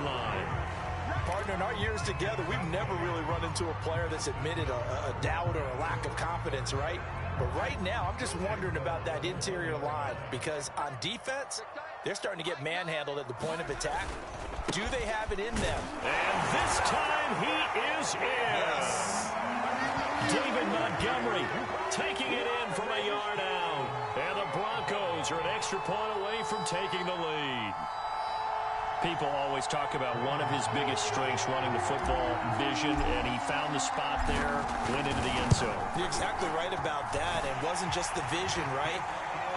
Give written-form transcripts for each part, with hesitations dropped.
line. Partner, in our years together, we've never really run into a player that's admitted a doubt or a lack of confidence, right? But right now, I'm just wondering about that interior line because on defense, they're starting to get manhandled at the point of attack. Do they have it in them? And this time he is in. Yes. David Montgomery taking it in from a yard out. And the Broncos are an extra point away from taking the lead. People always talk about one of his biggest strengths running the football, vision, and he found the spot there, went into the end zone. You're exactly right about that. It wasn't just the vision, right?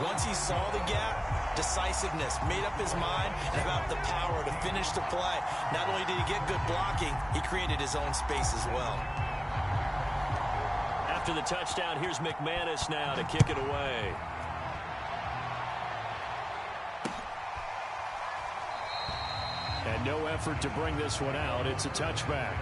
Once he saw the gap, decisiveness, made up his mind, and about the power to finish the play. Not only did he get good blocking, he created his own space as well. After the touchdown, here's McManus now to kick it away. And no effort to bring this one out. It's a touchback.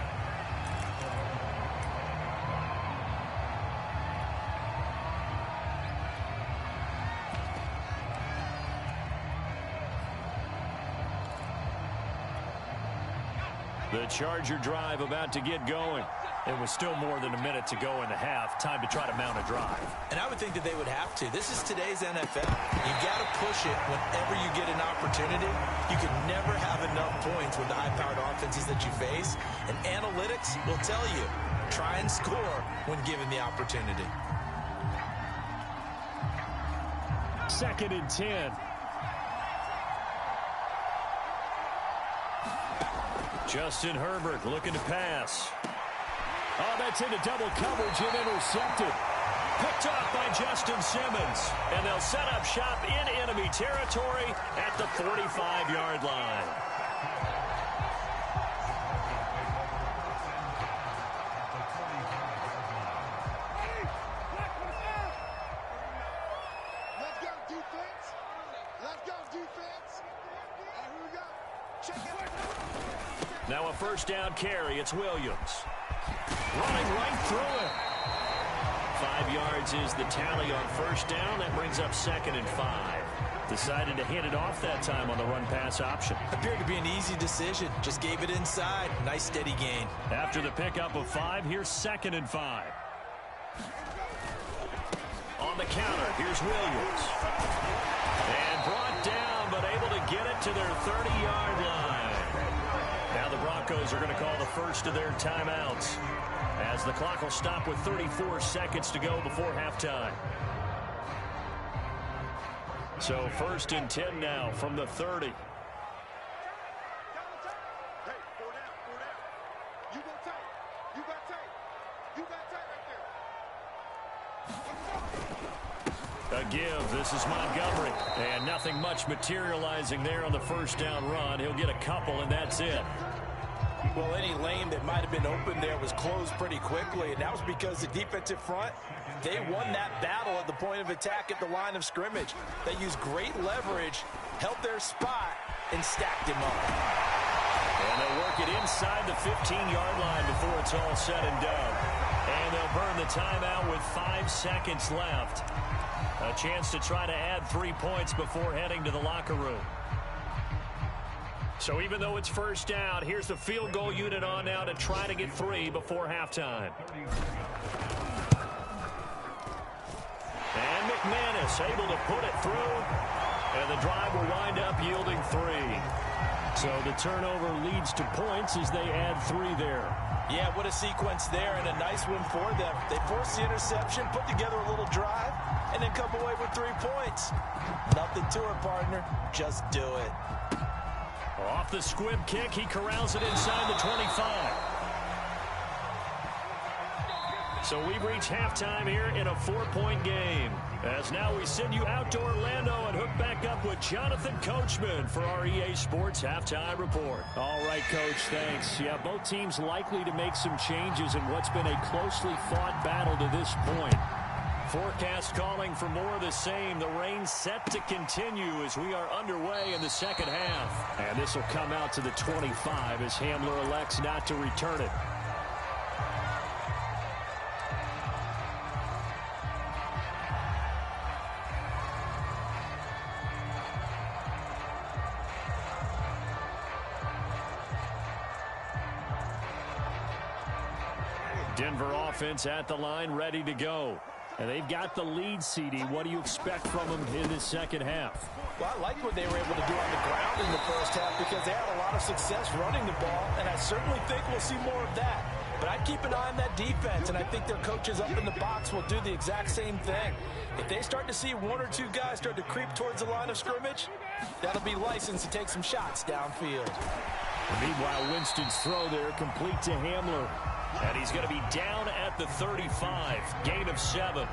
The Charger drive about to get going. It was still more than a minute to go in the half. Time to try to mount a drive. And I would think that they would have to. This is today's NFL. You got to push it whenever you get an opportunity. You can never have enough points with the high-powered offenses that you face. And analytics will tell you, try and score when given the opportunity. 2nd and 10. Justin Herbert looking to pass. Oh, that's into double coverage and intercepted. Picked off by Justin Simmons. And they'll set up shop in enemy territory at the 45-yard line. Let's go, defense. Let's go, defense. And here we go. Check it. Now a first down carry. It's Williams. Running right through it. 5 yards is the tally on first down. That brings up 2nd and 5. Decided to hand it off that time on the run-pass option. Appeared to be an easy decision. Just gave it inside. Nice steady gain. After the pickup of 5, here's 2nd and 5. On the counter, here's Williams. And brought down, but able to get it to their 30-yard line. Now the Broncos are going to call the first of their timeouts, as the clock will stop with 34 seconds to go before halftime. So 1st and 10 now from the 30. Hey, 4 down, 4 down. You go tight. You got tight. You got tight right there. A give. This is Montgomery. And nothing much materializing there on the first down run. He'll get a couple, and that's it. Well, any lane that might have been open there was closed pretty quickly, and that was because the defensive front, they won that battle at the point of attack at the line of scrimmage. They used great leverage, held their spot, and stacked him up. And they'll work it inside the 15-yard line before it's all said and done. And they'll burn the timeout with 5 seconds left. A chance to try to add 3 points before heading to the locker room. So even though it's first down, here's the field goal unit on now to try to get 3 before halftime. And McManus able to put it through. And the drive will wind up yielding 3. So the turnover leads to points as they add 3 there. Yeah, what a sequence there, and a nice one for them. They forced the interception, put together a little drive, and then come away with 3 points. Nothing to it, partner. Just do it. Off the squib kick, he corrals it inside the 25. So we've reached halftime here in a 4-point game. As now we send you out to Orlando and hook back up with Jonathan Coachman for our EA Sports Halftime Report. All right, Coach, thanks. Yeah, both teams likely to make some changes in what's been a closely fought battle to this point. Forecast calling for more of the same. The rain set to continue as we are underway in the second half. And this will come out to the 25 as Hamler elects not to return it. Denver offense at the line, ready to go. And they've got the lead, CD. What do you expect from them in this second half? Well, I like what they were able to do on the ground in the first half because they had a lot of success running the ball, and I certainly think we'll see more of that. But I'd keep an eye on that defense, and I think their coaches up in the box will do the exact same thing. If they start to see one or two guys start to creep towards the line of scrimmage, that'll be license to take some shots downfield. Meanwhile, Winston's throw there complete to Hamler. And he's going to be down at the 35. Gain of 7.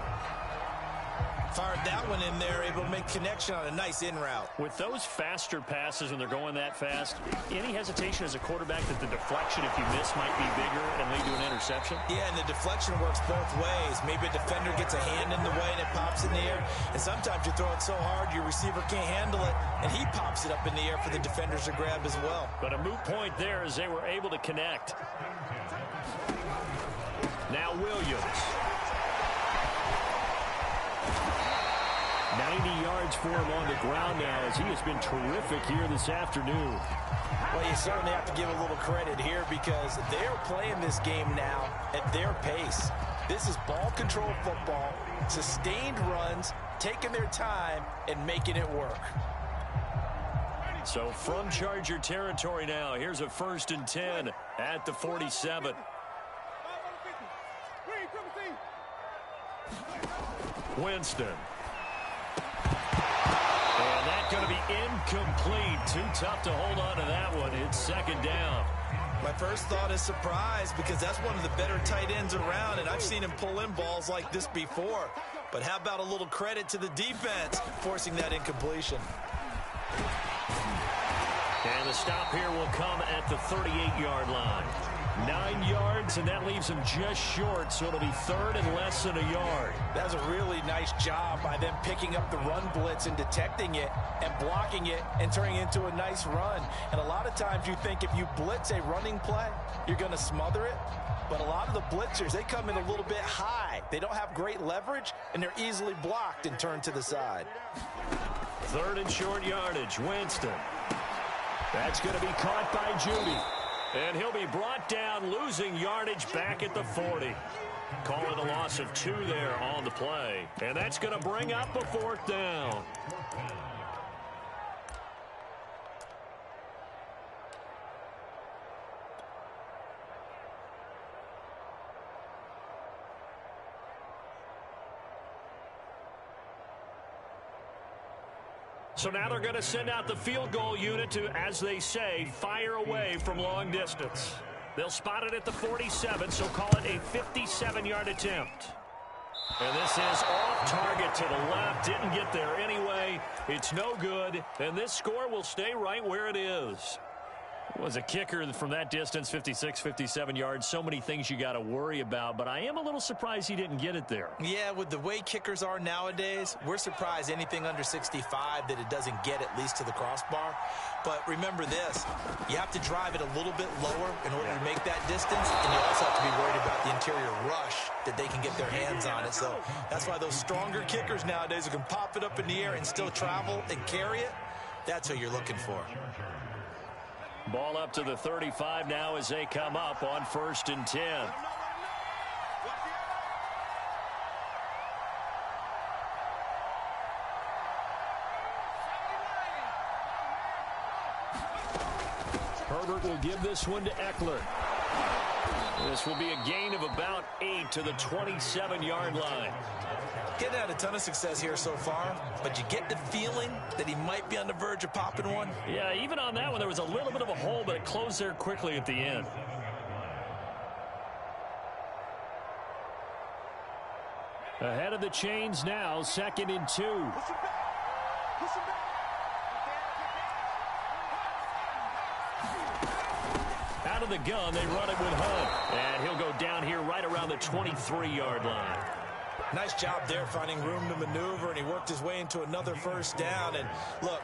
Fired that one in there, able to make connection on a nice in route. With those faster passes when they're going that fast, any hesitation as a quarterback that the deflection, if you miss, might be bigger and lead to an interception? Yeah, and the deflection works both ways. Maybe a defender gets a hand in the way and it pops in the air. And sometimes you throw it so hard your receiver can't handle it, and he pops it up in the air for the defenders to grab as well. But a moot point there as they were able to connect. Now Williams. 90 yards for him on the ground now as he has been terrific here this afternoon. Well, you certainly have to give a little credit here because they're playing this game now at their pace. This is ball control football, sustained runs, taking their time and making it work. So from Charger territory now, here's a 1st and 10 at the 47. Winston. And that's going to be incomplete. Too tough to hold on to that one. It's 2nd down. My first thought is surprise because that's one of the better tight ends around, and I've seen him pull in balls like this before. But how about a little credit to the defense forcing that incompletion? And the stop here will come at the 38-yard line. 9 yards, and that leaves him just short, so it'll be 3rd and less than a yard. That was a really nice job by them picking up the run blitz and detecting it and blocking it and turning it into a nice run. And a lot of times you think if you blitz a running play, you're going to smother it. But a lot of the blitzers, they come in a little bit high. They don't have great leverage, and they're easily blocked and turned to the side. 3rd and short yardage, Winston. That's going to be caught by Judy. And he'll be brought down, losing yardage back at the 40. Call it a loss of 2 there on the play. And that's going to bring up a 4th down. So now they're going to send out the field goal unit to, as they say, fire away from long distance. They'll spot it at the 47, so call it a 57-yard attempt. And this is off target to the left. Didn't get there anyway. It's no good, and this score will stay right where it is. Was a kicker from that distance, 56, 57 yards. So many things you got to worry about, but I am a little surprised he didn't get it there. Yeah, with the way kickers are nowadays, we're surprised anything under 65 that it doesn't get at least to the crossbar. But remember this, you have to drive it a little bit lower in order to make that distance, and you also have to be worried about the interior rush that they can get their hands on it. So that's why those stronger kickers nowadays who can pop it up in the air and still travel and carry it, that's who you're looking for. Ball up to the 35 now as they come up on 1st and 10. Herbert will give this one to Eckler. This will be a gain of about 8 to the 27-yard line. Getting had a ton of success here so far, but you get the feeling that he might be on the verge of popping one. Yeah, even on that one, there was a little bit of a hole, but it closed there quickly at the end. Ahead of the chains now, 2nd and 2. Out of the gun, they run it with Hunt. And he'll go down here right around the 23-yard line. Nice job there finding room to maneuver, and he worked his way into another 1st down. And look,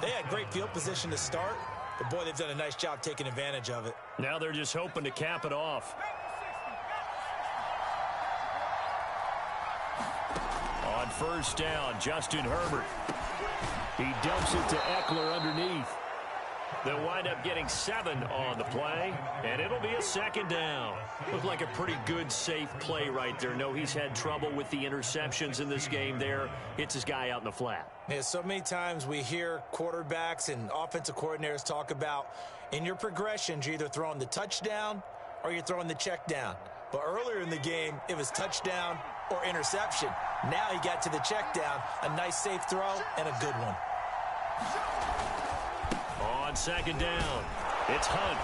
they had great field position to start, but boy, they've done a nice job taking advantage of it. Now they're just hoping to cap it off. On 1st down, Justin Herbert. He dumps it to Eckler underneath. They'll wind up getting 7 on the play, and it'll be a second down. Looked like a pretty good, safe play right there. No, he's had trouble with the interceptions in this game there. Hits his guy out in the flat. Yeah, so many times we hear quarterbacks and offensive coordinators talk about in your progressions, you're either throwing the touchdown or you're throwing the check down. But earlier in the game, it was touchdown or interception. Now he got to the check down, a nice safe throw and a good one. On second down, it's Hunt,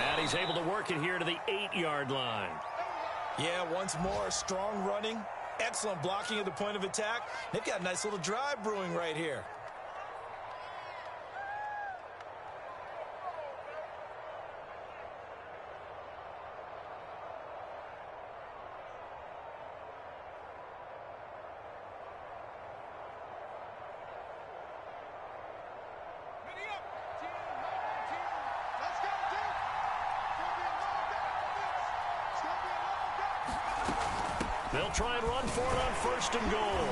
and he's able to work it here to the 8-yard line. Yeah, once more, strong running, excellent blocking at the point of attack. They've got a nice little drive brewing right here. They'll try and run for it on first and goal.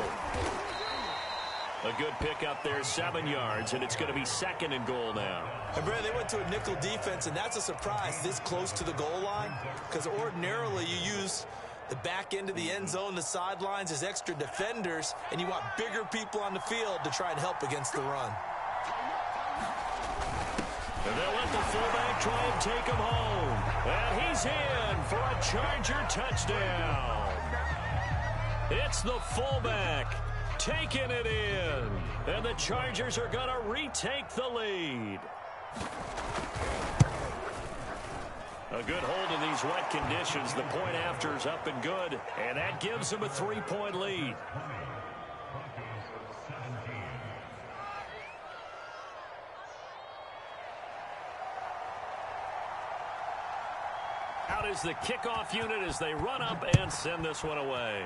A good pickup there, 7 yards, and it's going to be second and goal now. And Brad, they went to a nickel defense, and that's a surprise this close to the goal line, because ordinarily you use the back end of the end zone, the sidelines as extra defenders, and you want bigger people on the field to try and help against the run. And they'll let the fullback try and take him home. And he's in for a Charger touchdown. It's the fullback taking it in. And the Chargers are going to retake the lead. A good hold in these wet conditions. The point after is up and good. And that gives them a 3-point lead. Out is the kickoff unit as they run up and send this one away.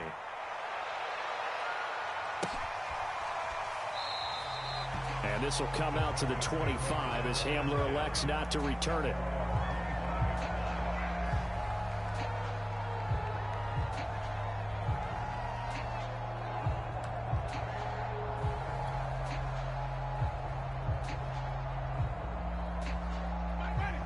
And this will come out to the 25 as Hamler elects not to return it.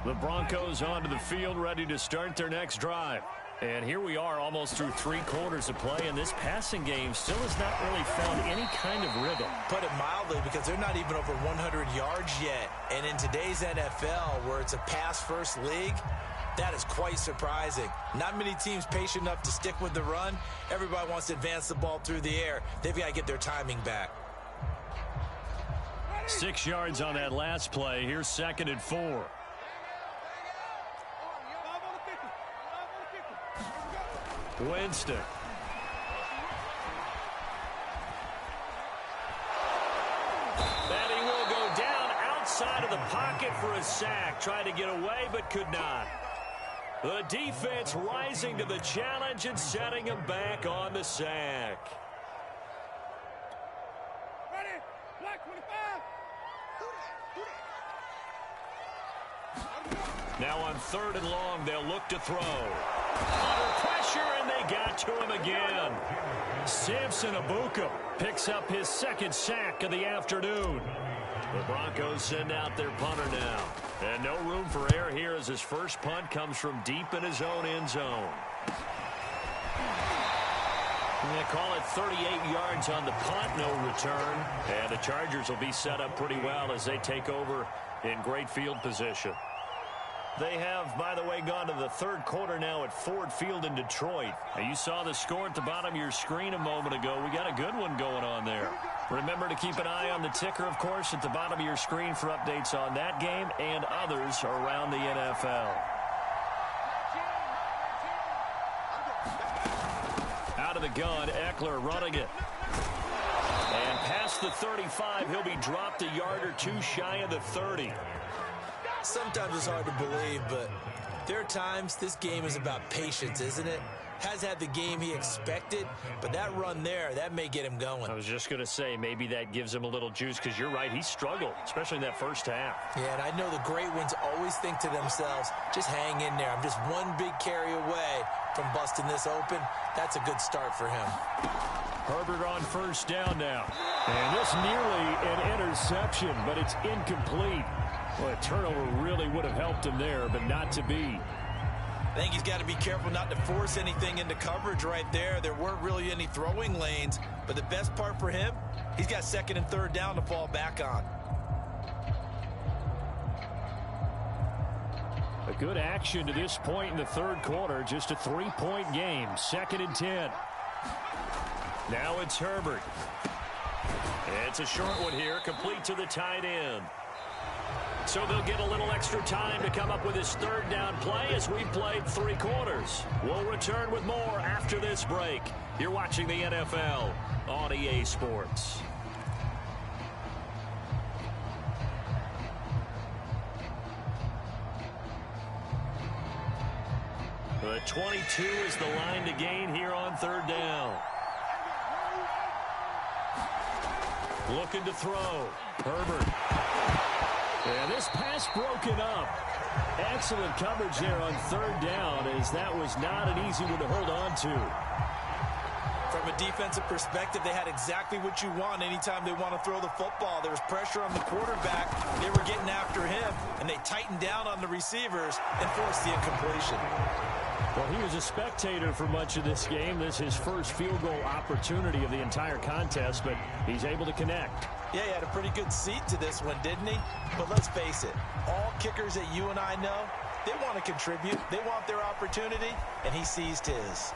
The Broncos onto the field, ready to start their next drive. And here we are almost through 3 quarters of play, and this passing game still has not really found any kind of rhythm. Put it mildly, because they're not even over 100 yards yet. And in today's NFL, where it's a pass-first league, that is quite surprising. Not many teams patient enough to stick with the run. Everybody wants to advance the ball through the air. They've got to get their timing back. 6 yards on that last play. Here's 2nd and 4. Winston. And he will go down outside of the pocket for a sack. Tried to get away, but could not. The defense rising to the challenge and setting him back on the sack. Ready? Black 25. Now on 3rd and long, they'll look to throw. Under pressure, and they got to him again. Samson Abuka picks up his 2nd sack of the afternoon. The Broncos send out their punter now. And no room for error here as his first punt comes from deep in his own end zone. They call it 38 yards on the punt, no return. And the Chargers will be set up pretty well as they take over in great field position. They have, by the way, gone to the 3rd quarter now at Ford Field in Detroit. Now, you saw the score at the bottom of your screen a moment ago. We got a good one going on there. Remember to keep an eye on the ticker, of course, at the bottom of your screen for updates on that game and others around the NFL. Out of the gun, Eckler running it. And past the 35, he'll be dropped a yard or 2 shy of the 30. Sometimes it's hard to believe, but there are times this game is about patience, isn't it? Has had the game he expected, but that run there, that may get him going. I was just going to say, maybe that gives him a little juice, because you're right, he struggled, especially in that first half. Yeah, and I know the great ones always think to themselves, just hang in there. I'm just one big carry away from busting this open. That's a good start for him. Herbert on first down now. And this nearly an interception, but it's incomplete. Well, a turnover really would have helped him there, but not to be. I think he's got to be careful not to force anything into coverage right there. There weren't really any throwing lanes, but the best part for him, he's got second and third down to fall back on. A good action to this point in the third quarter. Just a 3-point game. 2nd and 10. Now it's Herbert. It's a short one here, complete to the tight end. So they'll get a little extra time to come up with his third down play as we've played 3 quarters. We'll return with more after this break. You're watching the NFL on EA Sports. The 22 is the line to gain here on third down. Looking to throw. Herbert. And this pass broken up. Excellent coverage there on third down, as that was not an easy one to hold on to. From a defensive perspective, they had exactly what you want anytime they want to throw the football. There was pressure on the quarterback. They were getting after him, and they tightened down on the receivers and forced the incompletion. Well, he was a spectator for much of this game. This is his first field goal opportunity of the entire contest, but he's able to connect. Yeah, he had a pretty good seat to this one, didn't he? But let's face it, all kickers that you and I know, they want to contribute. They want their opportunity, and he seized his.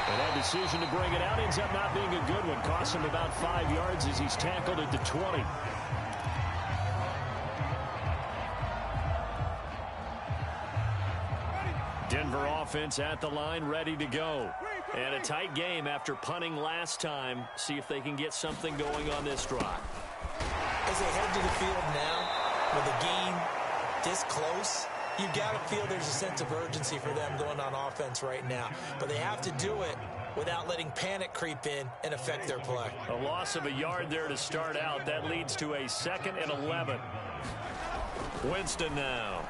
And that decision to bring it out ends up not being a good one. Costs him about 5 yards as he's tackled at the 20. Denver offense at the line, ready to go. And a tight game after punting last time. See if they can get something going on this drive. As they head to the field now, with a game this close, you've got to feel there's a sense of urgency for them going on offense right now. But they have to do it without letting panic creep in and affect their play. A loss of a yard there to start out. That leads to a 2nd and 11. Winston now.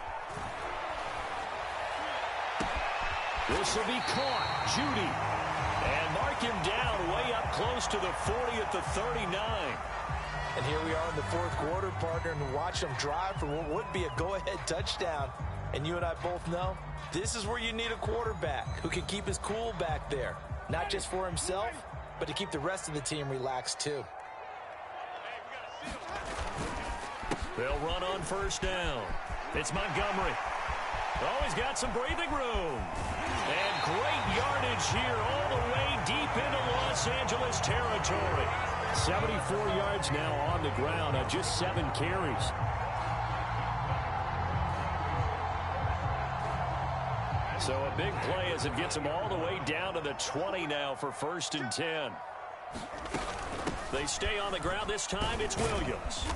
This will be caught. Judy. And mark him down way up close to the 40 at the 39. And here we are in the fourth quarter, partner, and watch them drive for what would be a go-ahead touchdown. And you and I both know this is where you need a quarterback who can keep his cool back there. Not just for himself, but to keep the rest of the team relaxed too. They'll run on first down. It's Montgomery. Oh, he's got some breathing room. And great yardage here all the way deep into Los Angeles territory. 74 yards now on the ground on just 7 carries. So a big play as it gets him all the way down to the 20 now for 1st and 10. They stay on the ground. This time it's Williams.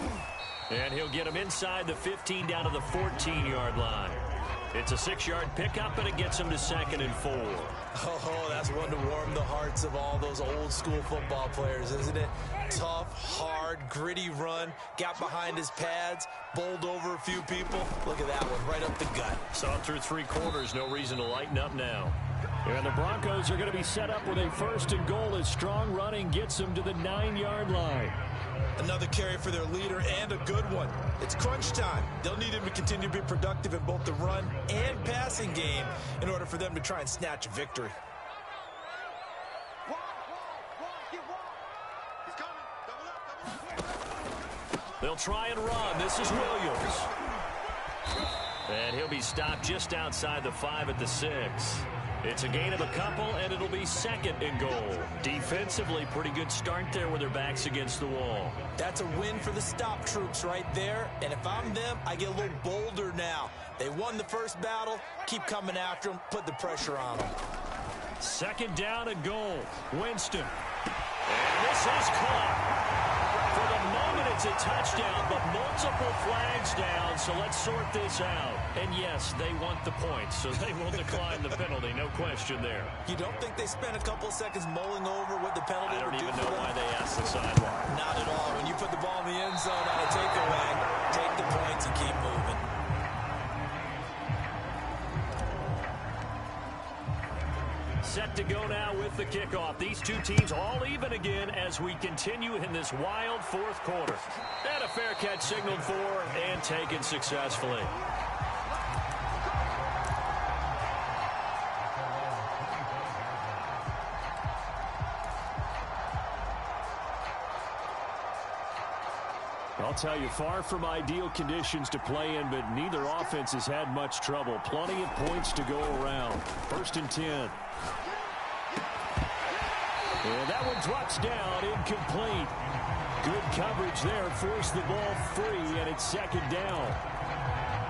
And he'll get him inside the 15 down to the 14-yard line. It's a 6-yard pickup, and it gets him to 2nd and 4. Oh, that's one to warm the hearts of all those old-school football players, isn't it? Tough, hard, gritty run, got behind his pads, bowled over a few people. Look at that one, right up the gut. Saw it through 3 quarters, no reason to lighten up now. And the Broncos are going to be set up with a 1st and goal as strong running gets them to the 9-yard line. Another carry for their leader, and a good one. It's crunch time. They'll need him to continue to be productive in both the run and passing game in order for them to try and snatch a victory. They'll try and run. This is Williams. And he'll be stopped just outside the 5 at the 6. It's a gain of a couple, and it'll be 2nd and goal. Defensively, pretty good start there with their backs against the wall. That's a win for the stop troops right there. And if I'm them, I get a little bolder now. They won the first battle. Keep coming after them. Put the pressure on them. 2nd down and goal. Winston. And this is caught. For the moment, it's a touchdown, but multiple flags down, so let's sort this out. And yes, they want the points, so they will decline the penalty, no question there. You don't think they spent a couple of seconds mulling over what the penalty would do? I don't even know why they asked the sideline. Not at all. When you put the ball in the end zone on a takeaway, take the points and keep moving. set to go now with the kickoff. These two teams all even again as we continue in this wild fourth quarter. And a fair catch signaled for and taken successfully. I'll tell you, far from ideal conditions to play in, but neither offense has had much trouble. Plenty of points to go around. 1st and 10. And that one drops down, incomplete. Good coverage there, forced the ball free, and it's 2nd down.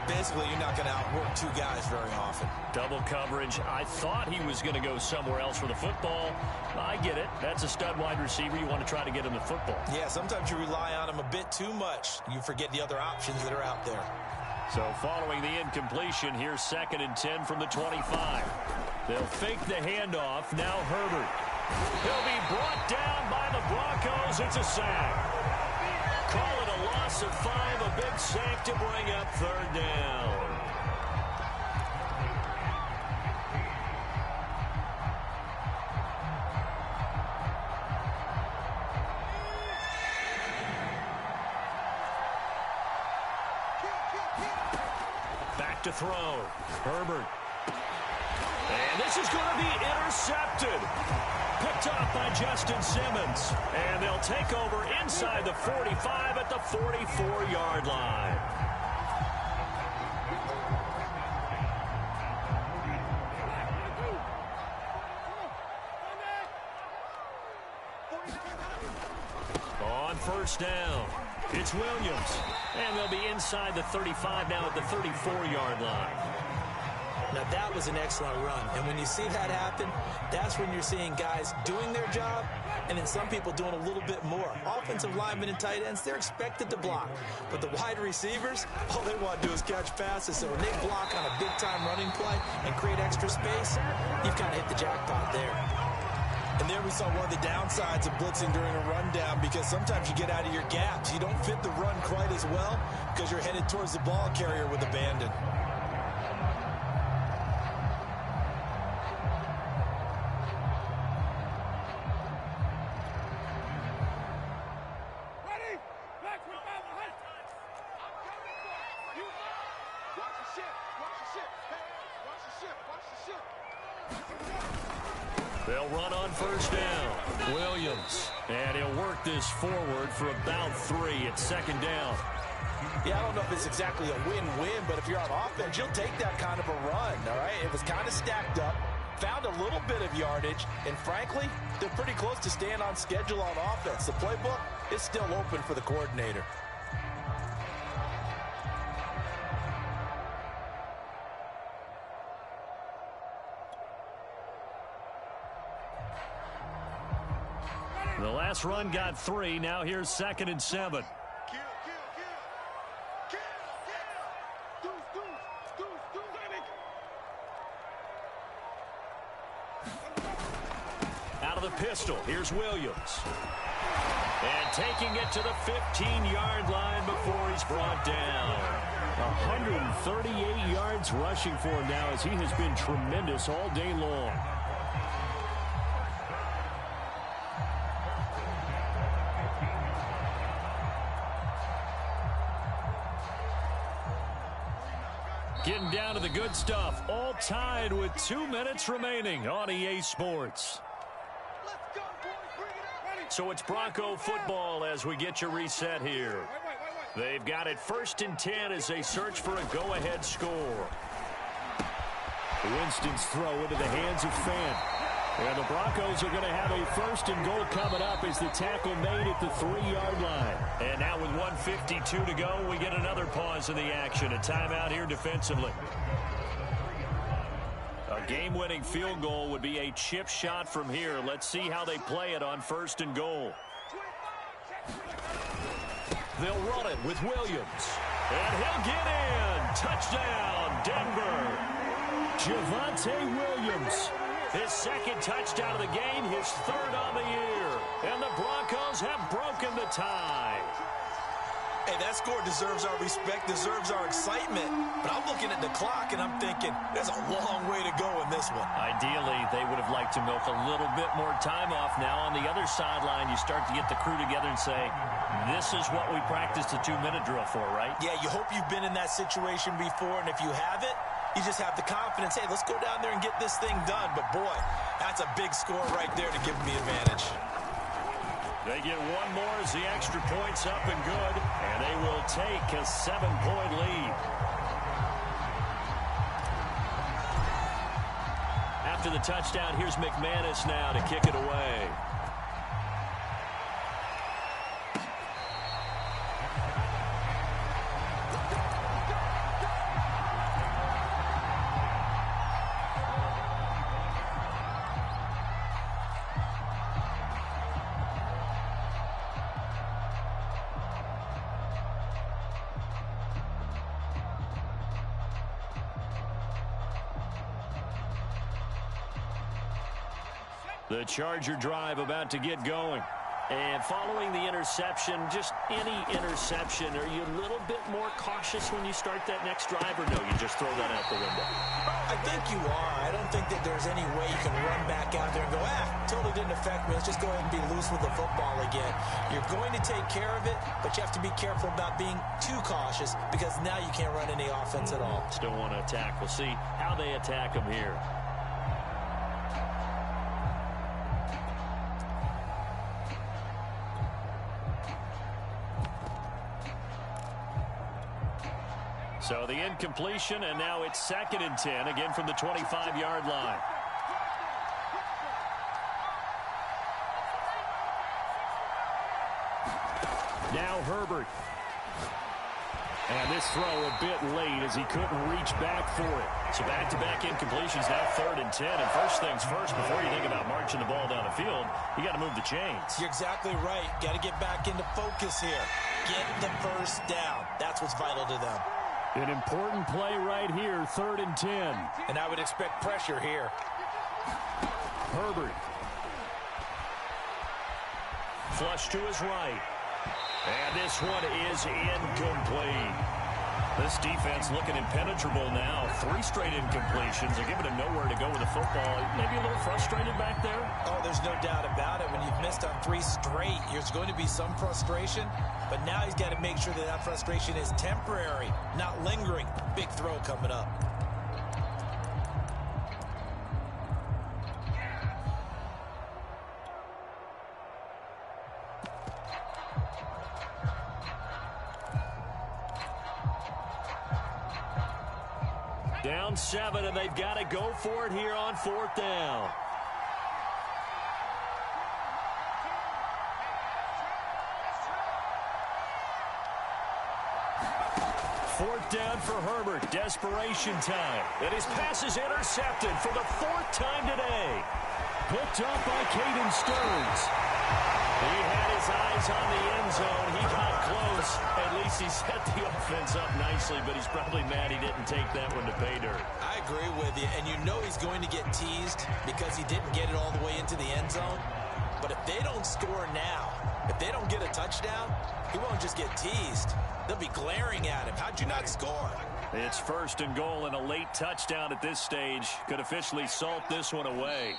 Basically, you're not going to outwork two guys very often. Double coverage. I thought he was going to go somewhere else for the football. I get it. That's a stud wide receiver. You want to try to get him the football. Yeah, sometimes you rely on him a bit too much. You forget the other options that are out there. So following the incompletion, here's 2nd and 10 from the 25. They'll fake the handoff. Now Herbert. He'll be brought down by the Broncos. It's a sack. Call it a loss of 5, a big sack to bring up 3rd down. Back to throw. Herbert. And this is going to be intercepted. Picked up by Justin Simmons. And they'll take over inside the 45 at the 44-yard line. On 1st down, it's Williams. And they'll be inside the 35 now at the 34-yard line. Now, that was an excellent run. And when you see that happen, that's when you're seeing guys doing their job and then some people doing a little bit more. Offensive linemen and tight ends, they're expected to block. But the wide receivers, all they want to do is catch passes. So when they block on a big-time running play and create extra space, you've kind of hit the jackpot there. And there we saw one of the downsides of blitzing during a rundown, because sometimes you get out of your gaps. You don't fit the run quite as well because you're headed towards the ball carrier with abandon. They'll run on 1st down. Williams. And he'll work this forward for about 3 at 2nd down. Yeah, I don't know if it's exactly a win-win, but if you're on offense, you'll take that kind of a run, all right? It was kind of stacked up, found a little bit of yardage, and frankly, they're pretty close to staying on schedule on offense. The playbook is still open for the coordinator. The last run got 3. Now here's 2nd and 7. Out of the pistol, here's Williams. And taking it to the 15-yard line before he's brought down. 138 yards rushing for him now, as he has been tremendous all day long. Getting down to the good stuff, all tied with 2 minutes remaining on EA Sports. So it's Bronco football as we get your reset here. They've got it 1st and 10 as they search for a go-ahead score. Winston's throw into the hands of Fant. And the Broncos are going to have a 1st and goal coming up as the tackle made at the 3-yard line. And now with 1:52 to go, we get another pause in the action. A timeout here defensively. A game-winning field goal would be a chip shot from here. Let's see how they play it on 1st and goal. They'll run it with Williams. And he'll get in. Touchdown, Denver. Javonte Williams. His 2nd touchdown of the game, his 3rd on the year. And the Broncos have broken the tie. Hey, that score deserves our respect, deserves our excitement. But I'm looking looking at the clock, and I'm thinking, there's a long way to go in this one. Ideally, they would have liked to milk a little bit more time off. Now on the other sideline, you start to get the crew together and say, this is what we practiced the 2-minute drill for, right? Yeah, you hope you've been in that situation before, and if you haven't, you just have the confidence, hey, let's go down there and get this thing done. But, boy, that's a big score right there to give them the advantage. They get one more as the extra point's up and good, and they will take a 7-point lead. After the touchdown, here's McManus now to kick it away. The Charger drive about to get going. And following the interception, just any interception, are you a little bit more cautious when you start that next drive, or no, you just throw that out the window? I think you are. I don't think that there's any way you can run back out there and go, totally didn't affect me. Let's just go ahead and be loose with the football again. You're going to take care of it, but you have to be careful about being too cautious because now you can't run any offense at all. Still want to attack. We'll see how they attack them here. So the incompletion, and now it's 2nd and 10, again from the 25-yard line. Now Herbert. And this throw a bit late as he couldn't reach back for it. So back-to-back incompletions, now 3rd and 10. And first things first, before you think about marching the ball down the field, you got to move the chains. You're exactly right. Got to get back into focus here. Get the first down. That's what's vital to them. An important play right here, 3rd and 10. And I would expect pressure here. Herbert. Flush to his right. And this one is incomplete. This defense looking impenetrable now. 3 straight incompletions. They're giving him nowhere to go with the football. Maybe a little frustrated back there? Oh, there's no doubt about it. When you've missed on 3 straight, there's going to be some frustration. But now he's got to make sure that that frustration is temporary, not lingering. Big throw coming up. Down 7, and they've got to go for it here on 4th down. Fourth down for Herbert. Desperation time. And his pass is intercepted for the 4th time today. Picked up by Caden Stearns. He had his eyes on the end zone. He got close. At least he set the offense up nicely, but he's probably mad he didn't take that one to pay dirt. I agree with you, and you know he's going to get teased because he didn't get it all the way into the end zone. But if they don't score now, if they don't get a touchdown, he won't just get teased. They'll be glaring at him. How'd you not score? It's 1st and goal, and a late touchdown at this stage could officially salt this one away.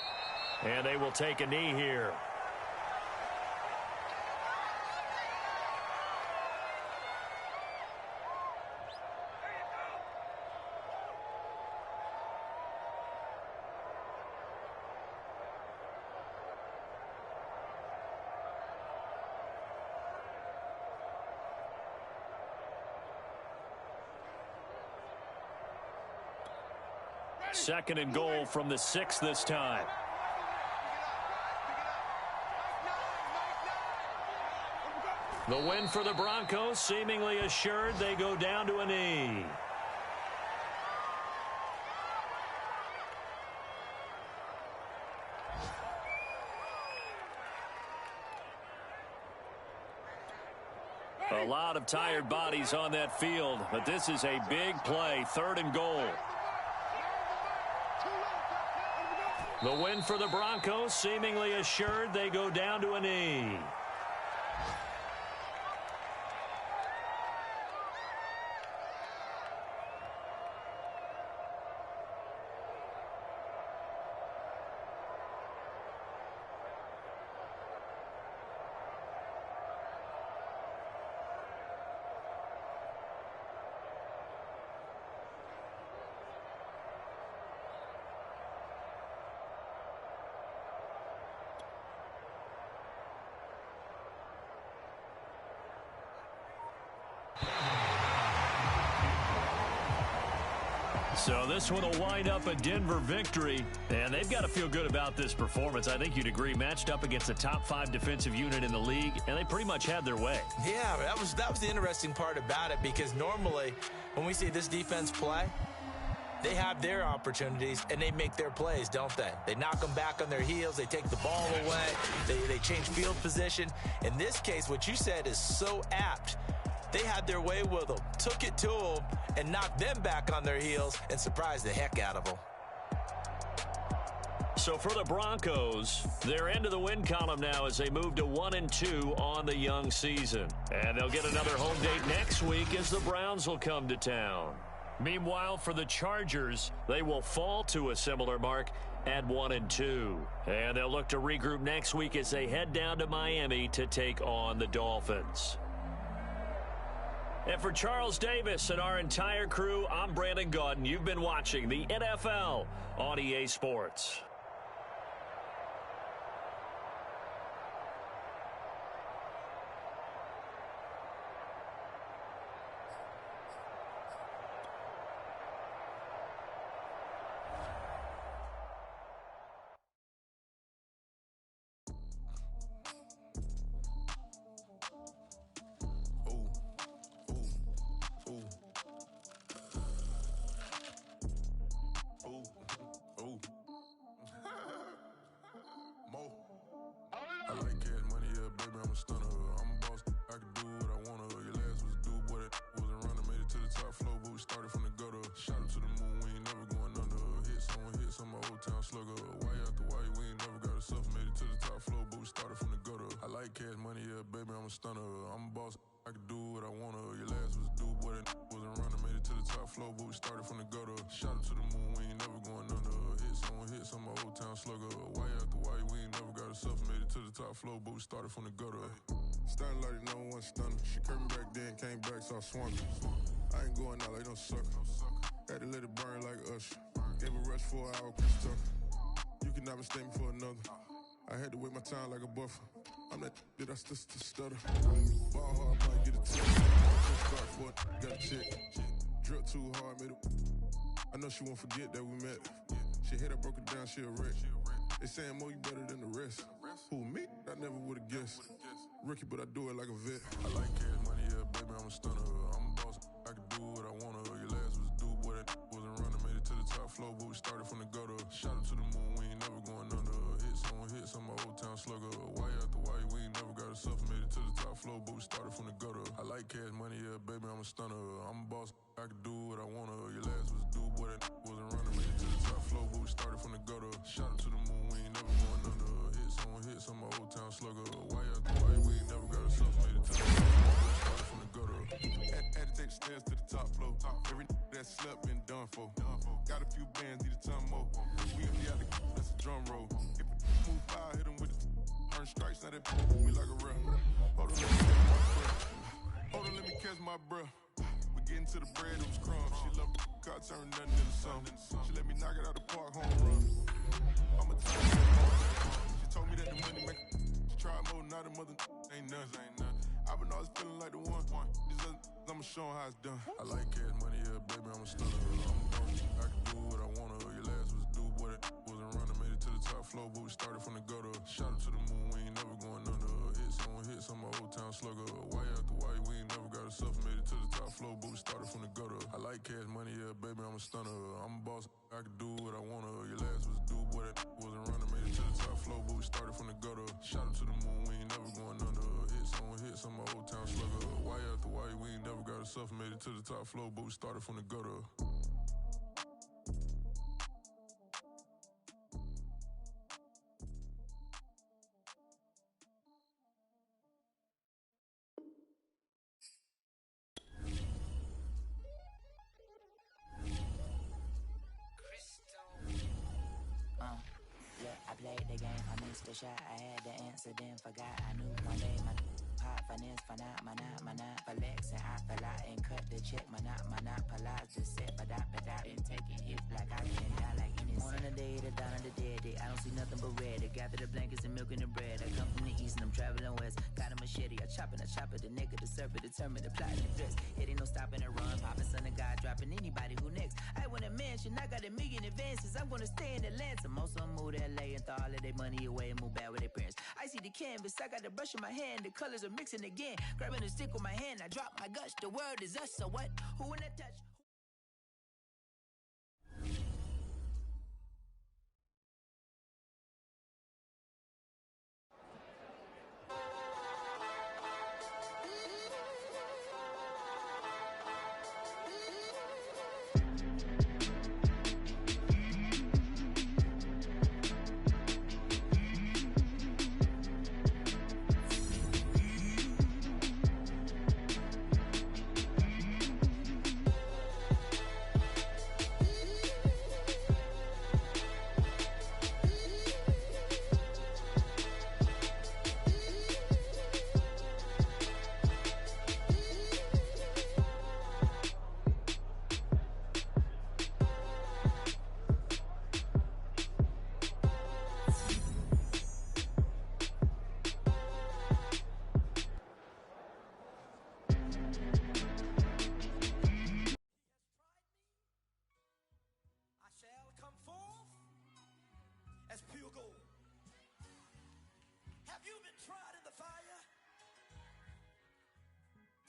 And they will take a knee here. Second and goal from the 6 this time. The win for the Broncos seemingly assured. They go down to a knee. A lot of tired bodies on that field, but this is a big play. 3rd and goal. The win for the Broncos seemingly assured. They go down to a knee. So this one will wind up a Denver victory, and they've got to feel good about this performance. I think you'd agree, matched up against a top 5 defensive unit in the league, and they pretty much had their way. Yeah, that was the interesting part about it, because normally when we see this defense play, they have their opportunities, and they make their plays, don't they? They knock them back on their heels. They take the ball away. They change field position. In this case, what you said is so apt. They had their way with them, took it to them, and knocked them back on their heels and surprised the heck out of them. So for the Broncos, they're into the win column now as they move to 1-2 on the young season. And they'll get another home date next week as the Browns will come to town. Meanwhile, for the Chargers, they will fall to a similar mark at 1-2. And they'll look to regroup next week as they head down to Miami to take on the Dolphins. And for Charles Davis and our entire crew, I'm Brandon Gaudin. You've been watching the NFL on EA Sports. Started from the gutter. Starting like no one stunner. She curved me back then, came back, so I swung her. I ain't going out like no sucker. Had to let it burn like Usher. Gave a rush for an hour, Chris Tucker. You cannot mistake me for another. I had to wait my time like a buffer. I'm that I still stutter. Ball hard, might get a tip. Just start for it, got a check. Drip too hard, made it. I know she won't forget that we met. She hit, I broke it down, she a wreck. They saying, Mo, you better than the rest. Who, me? I never would've guessed. Rookie, but I do it like a vet. I like cash money, yeah, baby, I'm a stunner. I'm a boss, I can do what I wanna. Your last was due, boy, that wasn't running. Made it to the top floor, but we started from the gutter. Shot up to the moon, we ain't never going under. Hits on my old town slugger. Why after why, we ain't never got a suffer. Made it to the top floor, but we started from the gutter. I like cash money, yeah, baby, I'm a stunner. I'm a boss, I can do what I wanna. Your last was due, boy, that wasn't running. Made it to the top floor, but we started from the gutter. Shot up to the moon, we ain't never going under. Hits on my old town slugger. Why after why, we ain't never got a suffer. Made it to the top floor, but we started from the gutter. Had to take the stairs to the top floor. Every that slept been done for. Got a few bands, need a ton more. We gonna be out the that's a drum roll. If it move fire, hit him with the earn strikes, now that me like a rep. Hold on, let me catch my breath. Hold on, let me catch my breath. We getting to the bread, it was crumbs. She love the car, turn nothing into something. She let me knock it out the park, home run. I'm a time. She told me that the money make she try more, not a mother ain't nothing. I've been always feeling like the one. These other I'ma show 'em how it's done. I like cash money, yeah, baby, I'm a stunner. I'm a boss, I can do what I wanna. Your last was due, boy, that wasn't running. Made it to the top floor, but we started from the gutter. Shot up to the moon, we ain't never going under. Hits on my old town slugger. Why after why, we ain't never got a suffer. Made it to the top floor, but we started from the gutter. I like cash money, yeah, baby, I'm a stunner. I'm a boss, I can do what I wanna. Your last was due, boy, that wasn't running. Made it to the top floor, but we started from the gutter. Shot up to the moon, we ain't never going under. Hits on my old town slugger. Why after why, we ain't never got a suffer. Made it to the top floor, but we started from the gutter. I played the game, I missed the shot. I had the answer, then forgot. I knew one day my hot finesse, my not flexing. I fell out and cut the check, my not polize the set, but been taking hits like I been down like any one of the day, the dawn of the dead day. I don't see nothing but red. I gather the blankets and milk and the bread. I come from the east and I'm traveling west. Got a machete, I chop it, the neck of the serpent, determined to plot the dress. It ain't no stopping and run, popping son of God, dropping anybody who next. I want a man mansion. I got a million advances. I'm gonna stay in Atlanta. Most of them move to LA and throw all of their money away and move back with their parents. I see the canvas, I got the brush in my hand. The colors are mixing again. Grabbing a stick with my hand, I drop my guts. The world is us, so what? Who in that touch?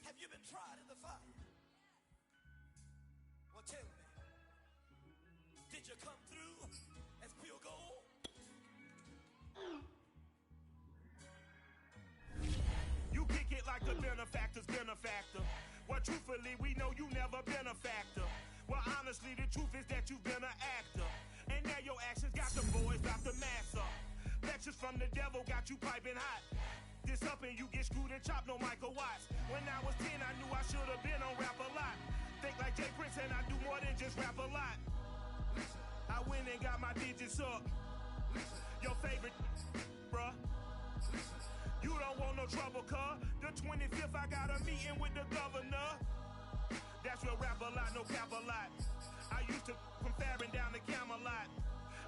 Have you been tried in the fire? Well, tell me, did you come through as pure gold? You kick it like the benefactor's benefactor. Well, truthfully, we know you never been a factor. Well, honestly, the truth is that you've been an actor. And now your actions got the boys about to mass up. Lectures from the devil got you piping hot. This up and you get screwed and chopped, no Michael Watts. When I was 10, I knew I should have been on Rap a Lot. Think like Jay Prince and I do more than just rap a lot. I went and got my digits up. Your favorite, bruh. You don't want no trouble, cuz. The 25th, I got a meeting with the governor. That's real rap a lot, no cap a lot. I used to from Farron down to Camelot.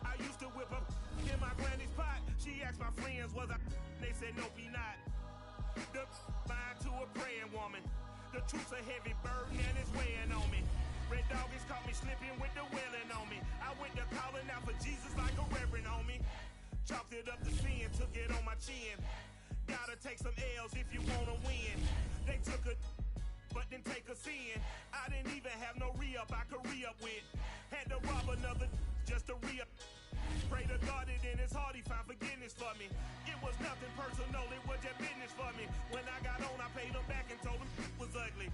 I used to whip up in my granny's pot. She asked my friends, was I? They said, nope, he not. The line to a praying woman. The truth's a heavy burden and it's weighing on me. Red Doggies caught me slipping with the wailing on me. I went to calling out for Jesus like a reverend on me. Chalked it up to sin, took it on my chin. Gotta take some L's if you wanna win. They took a but then take a sin. I didn't even have no re-up I could re-up with. Had to rob another just to re-up. Pray to God it in his heart he found forgiveness for me. It was nothing personal, it was just business for me. When I got on, I paid him back and told him it was ugly.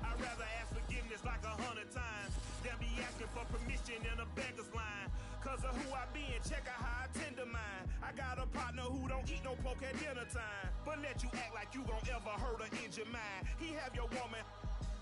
I'd rather ask forgiveness like 100 times than be asking for permission in a beggar's line. Cause of who I be and check out how I tend to mine. I got a partner who don't eat no pork at dinner time, but let you act like you gon' ever hurt or injure mine. He have your woman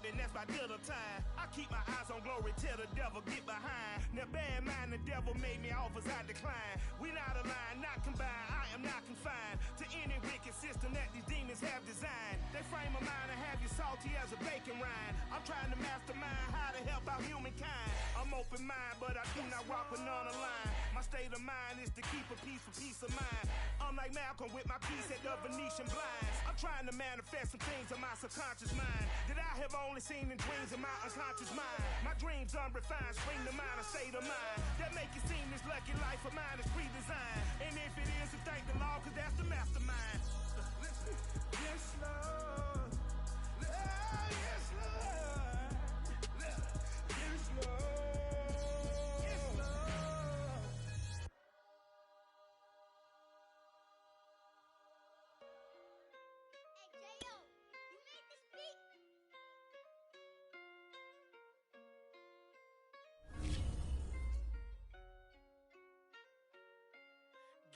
and that's by dinner time. I keep my eyes on glory till the devil get behind. Now bear in mind the devil made me offers I decline. We not aligned, not combined, I am not confined to any wicked system that these demons have designed. They frame a mind and have you salty as a bacon rind. I'm trying to mastermind how to help out humankind. I'm open mind, but I do not walk with none aligned. My state of mind is to keep a peace for peace of mind. Unlike Malcolm with my piece at the Venetian blinds. I'm trying to manifest some things in my subconscious mind that I have only seen in dreams in my unconscious mind. My dreams unrefined, spring to mind, a state of mind that make it seem this lucky life of mine is pre-designed. And if it is, then thank the Lord, cause that's the mastermind. Yes, Lord. Yes, Lord. Yes, Lord.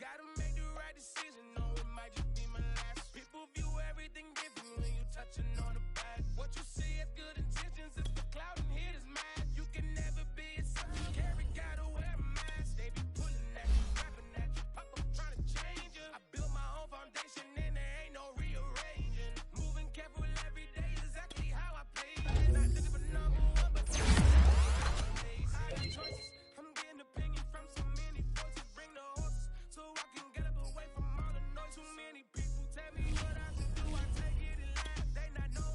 Gotta make the right decision, no, it might just be my last. People view everything different when you touching on the back. What you see as good intentions, if the cloud and hit is mad, you can never be a subject. Carry, gotta wear a mask. They be pulling at you, rapping at you, pop up trying to change you. I built my own foundation and there ain't no rearranging. Moving careful every day is exactly how I play. Not looking for number one, but I got choices. I'm getting opinion from so many voices. Bring the horses so I can get up away from all the noise. Too many people tell me what I should do. I take it and laugh. They not know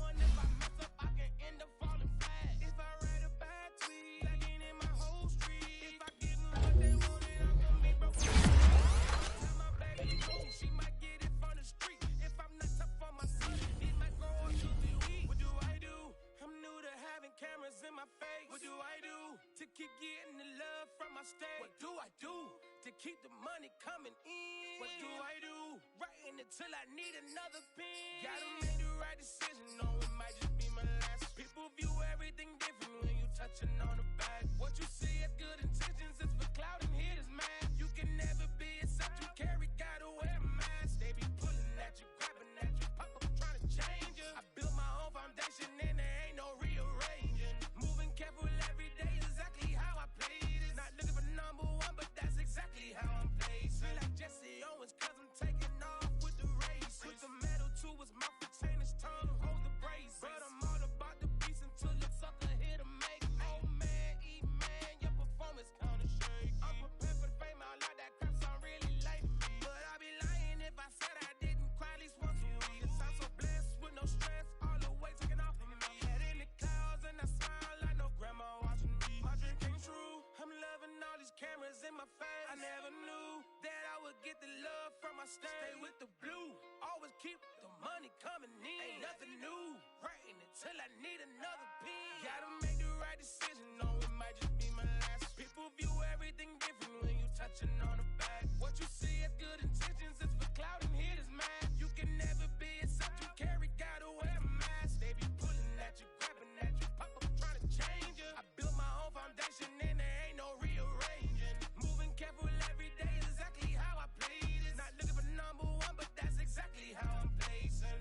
to keep getting the love from my state? What do I do to keep the money coming in? What do I do? Writing until I need another pen. Gotta make the right decision, no, it might just be my last. People view everything different when you touching on the back. What you see as good intentions is for cloud and haters mad. You can never be except you carry, gotta wear a mask. They be pulling at you, grabbing at you, pop up trying to change you. I built my own foundation and there ain't no rearranging. Moving careful every day, exactly how I play this. Not looking for number one, but that's exactly how I'm placed. Feel like Jesse Owens, cause I'm taking off with the race. Put the metal to his mouth, retain his tongue, hold the brace. But I'm all about the beats until the sucker hit a make. Oh man, man, your performance kinda shaky. I'm prepared for the fame, I like that crap sound really like me. But I'd be lying if I said I didn't cry at least once a week. Cause I'm so blessed with no stress, all the weight taken off of me. Head in the clouds and I smile like no grandma watching me. My dream came true, I'm loving all these cameras in my face. I never knew that I would get the love from my state. Stay with the blue, always keep the money coming in. Ain't nothing new, writing until I need another pen. Gotta make the right decision, no, it might just be my last. People view everything different when you touching on the back. What you see as good intentions is for cloud and haters mad. You can never be except you carry, gotta wear a mask. They be pulling at you, grabbing at you, pop up trying to change you. I built my own foundation and there ain't no rearranging. Moving careful every day, exactly how I play this. Not looking for number one, but that's exactly how I'm placing.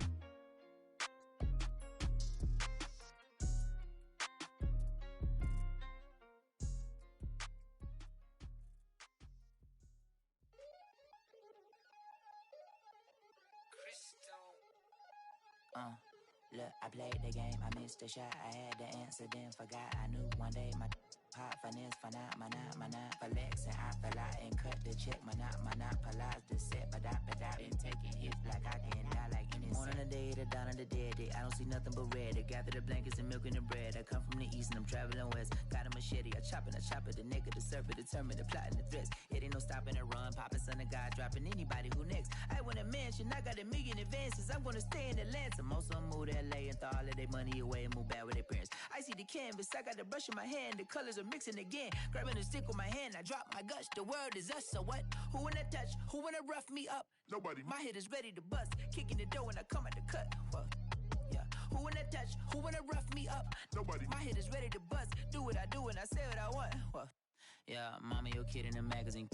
Look, I played the game, I missed the shot. I had the answer, then forgot. I knew one day my hot finesse, finite, my not, flex, and I fell out and cut the check. My not, polize the set, but I been taking hits like I can die like any morning of the day, the dawn of the dead day. I don't see nothing but red. I gather the blankets and milk and the bread. I come from the east and I'm traveling west. Got a machete, I chop it, the nigga, the surfer, determined, the plot and the threats. It ain't no stopping the run, popping son of God, dropping anybody who next. I want a mansion, I got a million advances. I'm gonna stay in Atlanta. Most of them move to LA and throw all of their money away and move back with their parents. I see the canvas, I got the brush in my hand, the colors are mixing again. Grabbing the stick with my hand, I drop my guts. The world is us, so what? Who wanna touch? Who wanna rough me up? Nobody. My head is ready to bust, kicking the door when I come at the cut. Whoa. Yeah. Who wanna touch? Who wanna rough me up? Nobody. My head is ready to bust. Do what I do and I say what I want. Whoa. Yeah, mama, your kid in the magazine,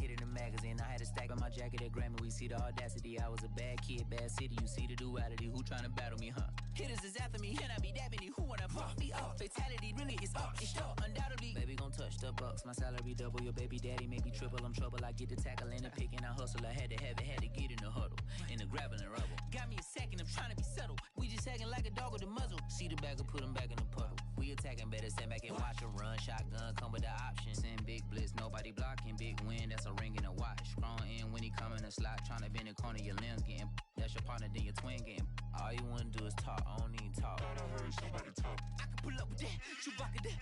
I had a stack on my jacket at Grammy, we see the audacity. I was a bad kid, bad city, you see the duality. Who tryna battle me, huh? Hitters is after me, can I be that many? Who wanna fuck me up? Fatality really is up, it's up, undoubtedly. Baby gon' touch the bucks, my salary double. Your baby daddy maybe triple, I'm trouble. I get the tackle and the pick and I hustle. I had to have it, had to get in the huddle, in the gravel and rubble. Got me a second, I'm tryna be subtle. We just hacking like a dog with a muzzle. See the bagger, put him back in the puddle. We attacking, better stand back and watch him run. Shotgun come with the option. Send big blitz, nobody blocking. Big win, that's a ring and a watch. Strong in when he come in a slot. Tryna bend the corner, your limbs getting. That's your partner, then your twin getting. All you wanna do is talk, I don't even talk. I heard somebody talk. I can pull up with that, Chewbacca that.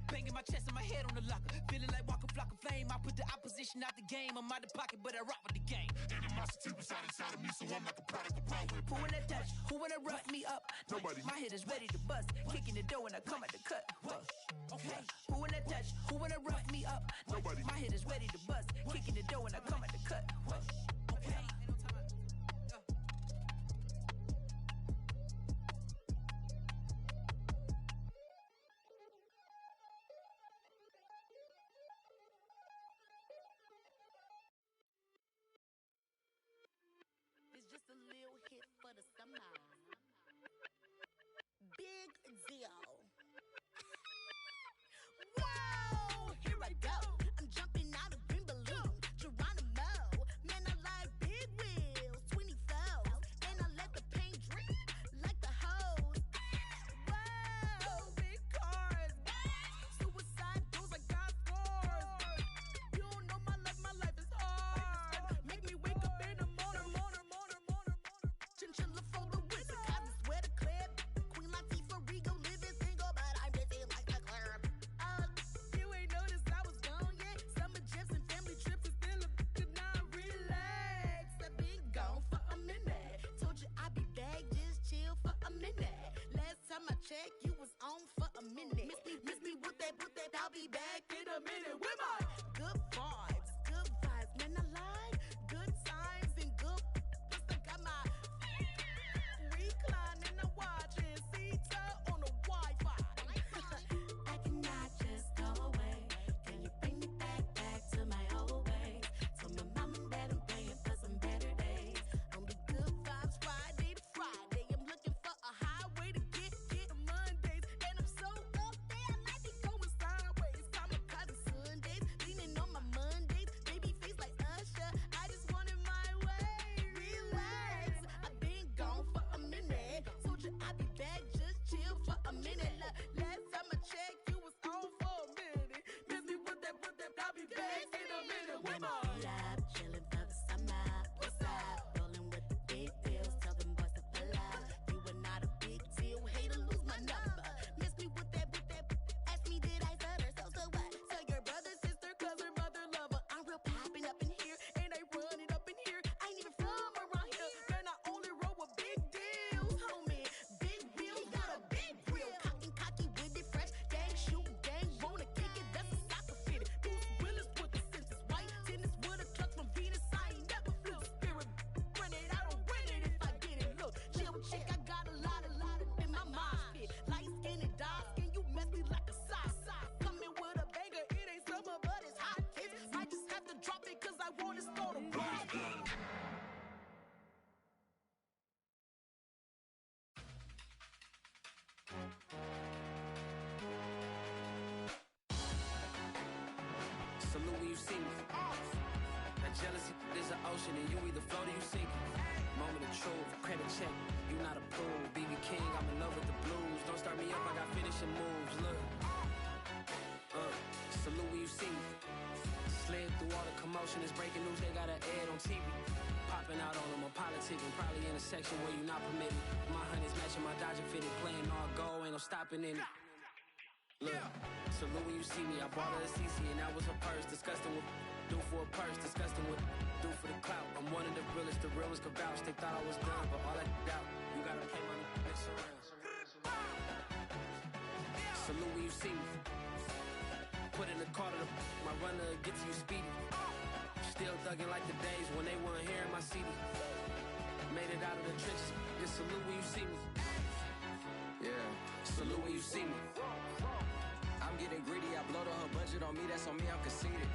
Banging my chest and my head on the locker. Feeling like Walker Flock of Flame. I put the opposition out the game. I'm out the pocket, but I rock with the game. Animosity was out inside of me, so I'm like a product of power. Who wanna touch? Who wanna rough me up? Nobody. My head is ready to bust. Kicking the door when I come at the cut. Whoa. Okay. Who wanna touch? Who wanna rough me up? Nobody. My head is ready to bust. Kicking the door when I come at the cut. Whoa. Okay. It's just a little hit for the summer. Big deal. Whoa, here I go. I'm jumping out of green balloon. Geronimo, man, I Jealousy is an ocean, and you either float or you sink. Moment of truth, credit check, you not approved. BB King, I'm in love with the blues. Don't start me up, I got finishing moves. Look, salute when you see me. Slid through all the commotion, it's breaking news, they got an ad on TV. Popping out on them, I'm politicking, probably in a section where you not permitted. My honey's matching my Dodger fitted, playing all gold, ain't no stopping in it. Look, salute when you see me, I bought her a CC and that was her purse. Disgusting with do for a purse, disgusting with do for the clout. I'm one of the realest could vouch. They thought I was done, but all I doubt, you gotta play my mix around. Salute when you see me. Put in the car to my runner, get to you speedy. Still thugging like the days when they weren't here in my CD. Made it out of the trenches. Just salute when you see me. Yeah, salute when you see me. I'm getting greedy, I blow the whole budget on me, that's on me, I'm conceited.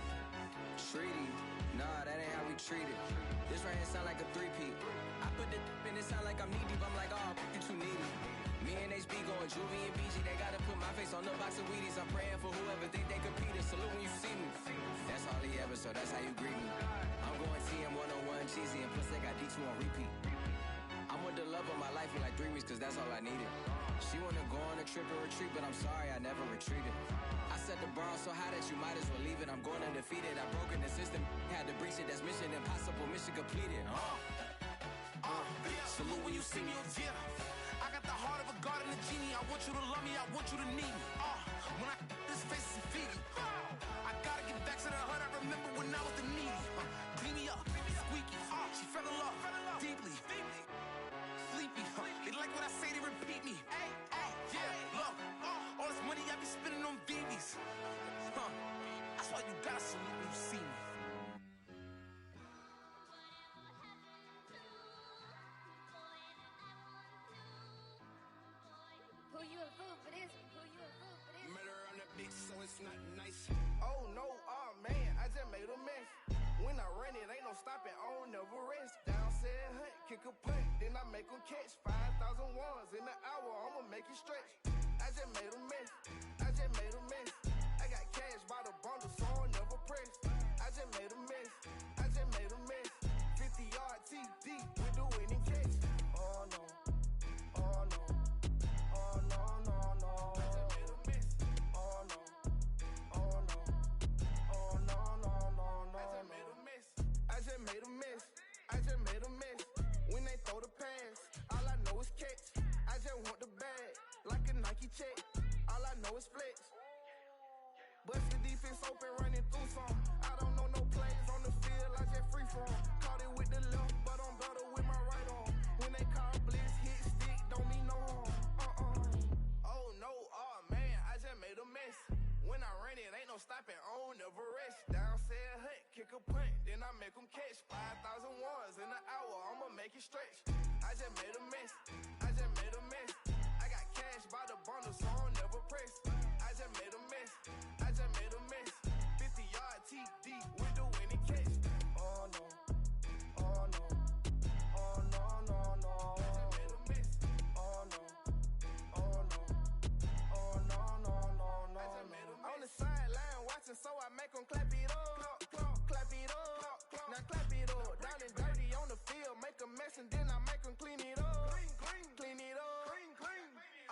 Treaty, nah, that ain't how we treat it. This right here sound like a three-peat. I put the in it sound like I'm knee deep, I'm like, oh, you too needy. Me and HB going Juvie and BG, they gotta put my face on the box of Wheaties. I'm praying for whoever think they competed. Salute when you see me. That's all he ever, so that's how you greet me. I'm going TM101 cheesy, and plus they got D2 on repeat. I'm with the love of my life in like 3 weeks, cause that's all I needed. She wanna go on a trip and retreat, but I'm sorry, I never retreated. I set the bar so high that you might as well leave it. I'm going undefeated, I broken the system, had to breach it, that's mission impossible, mission completed. Salute when you see me, yeah. I got the heart of a god and a genie. I want you to love me, I want you to need me. When I this face is feedy. I gotta get back to the hood, I remember when I was the needy. Clean me up, squeaky. She fell in love, deeply. Sleepy, they like what I say, they repeat me. Yeah, look, all this money I be spending on BBs. That's why you gotta salute when you see me. Who you a fool for this? Who you a fool for this? Murder on the beat, so it's not nice. Oh no, oh man, I just made a mess. When I run it, ain't no stopping, I don't never rest. Down said hunt, kick a punt, then I make them catch 5,000 ones in an hour, I'ma make it stretch. I just made a mess, I just made a mess. I got cash by the bundle, so I'll never press. I just made a mess, I just made a mess. 50-yard TD with the winning catch. Oh no, oh no, oh no, no, no. I just made a mess, oh no, oh no, oh no, no, no, no. I just made a mess, I just made a mess, I just made a mess. When they throw the pass, all I know is catch. I just want the bag, like a Nike check. All I know is flex. Bust the defense open, running through some. I don't know no plays on the field, I just free form. Caught it with the left, but I'm better with my right arm. When they call blitz, hit stick, don't mean no harm. Oh no, oh man, I just made a mess. When I run it, ain't no stopping, I don't never rest. Down said hunt, kick a punt, then I make them catch 5,000 ones in an hour, I'ma make it stretch. I just made a mess, I just made a mess. I got cash by the bundle, so I'll never press. I just made a mess, I just made a mess. 50-yard TD with the winning catch. Oh no, oh no, oh no, no, no. I just made a mess. Oh no, oh no, oh no, no, no, no. I just made a mess. On the sideline watching, so I make them clap it up, clap it up. Now clap it up. Down and dirty on the field, make a mess and then I make them clean it up, clean it up.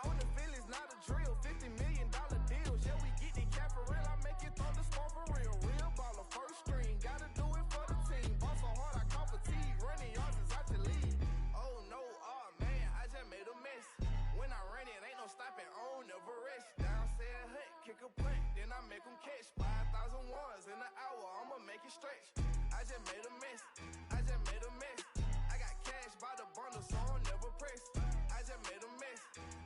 On the field is not a drill, $50 million deals. Yeah, we get the cap for real, I make it thunderstorm for real. Real baller, first string, gotta do it for the team. Ball so hard, I call fatigue, running yards is out your league. Oh no, oh man, I just made a mess. When I run it, ain't no stopping, I don't never rest. Down said hunt, kick a punt, then I make them catch 5,000 ones in an hour, I'ma make it stretch. I just made a mess, I just made a mess. I got cash by the bundle, so I'll never press. I just made a mess,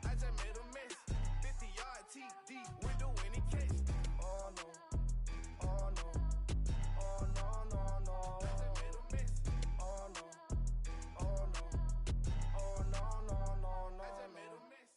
I just made a mess. 50-yard TD with the winning catch. Oh no, oh no, oh no, no, no. I just made a mess. Oh no, oh no, oh no, no, no, no. I just made a mess.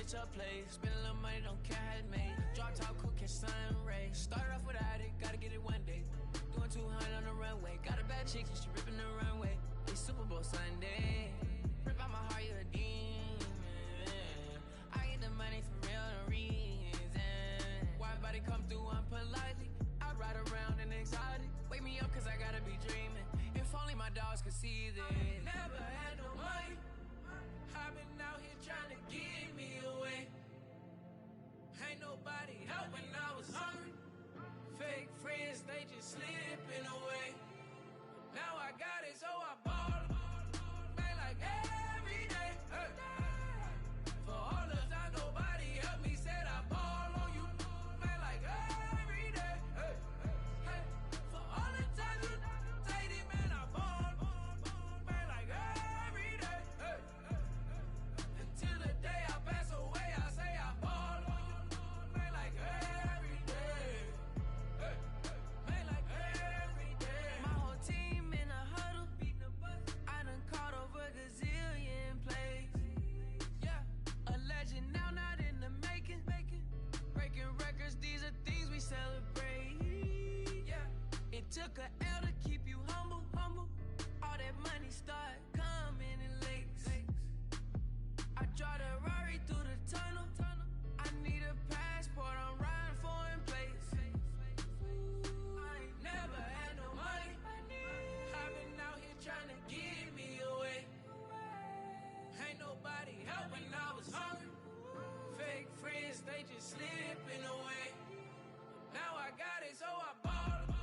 switch up plays. Spend a little money, don't care how it made. Drop top, cool, catch sun rays. Started off without it, gotta get it one day. Doing 200 on the runway. Got a bad chick, and she ripping the runway. It's Super Bowl Sunday. Rip out my heart, you a demon. I get the money for real, no reason. Why everybody come through unpolitely? I ride around in exotic. Wake me up, cause I gotta be dreaming. If only my dogs could see this. Never had no money. I've been out here trying to give me away. Ain't nobody helping, I was hungry. Fake friends, they just slipping away. Now I got it, so I ball. Man, like every day. Hey. For all the time nobody helped me, said I ball on you. Man, like every day. Hey. Hey. For all the times you take it, man, I ball. Man, like every day. Hey. Until the day I pass away, I say I ball on you. Man, like every day. Hey. Man, like every day. My whole team in a huddle, beating the bus. I done caught over a gazillion plays. Yeah, a legend now, not in the making. Breaking records, these are things we celebrate. Yeah, it took a L to keep you humble. All that money start coming in lakes. I drive the Rari through the tunnel. I need a passport, I'm riding foreign plates. I ain't never had no money. I've been out here trying to give me away. Ain't nobody helping, I was hungry. Fake friends, they just slipping away. Now I got it, so I ball.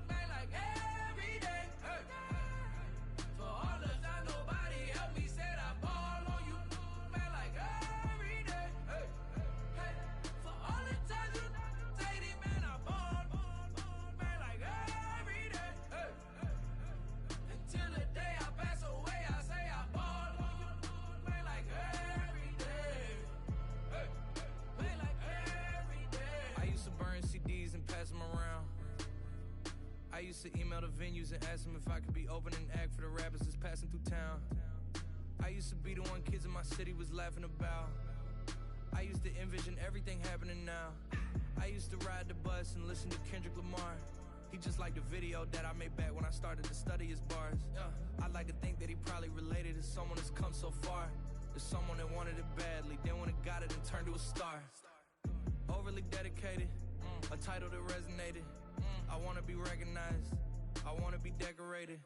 Man, like every day. Hey. For all the time nobody helped me, said I ball on you. Man, like every day. Hey. Hey. For all the times you take it, man, I ball. Man, like every day. Hey. Until the day I pass away, I say I ball on you. Man, like every day. Hey. Man, like every day. I used to burn CDs and pass them around. I used to email the venues and ask them if I could be opening act for the rappers that's passing through town. I used to be the one kids in my city was laughing about. I used to envision everything happening now. I used to ride the bus and listen to Kendrick Lamar. He just like the video that I made back when I started to study his bars. I like to think that he probably related to someone that's come so far. To someone that wanted it badly, then when it got it and turned to a star. Overly dedicated, a title that resonated. I wanna be recognized, I wanna be decorated.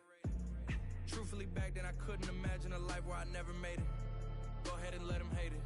Truthfully, back then I couldn't imagine a life where I never made it. Go ahead and let them hate it.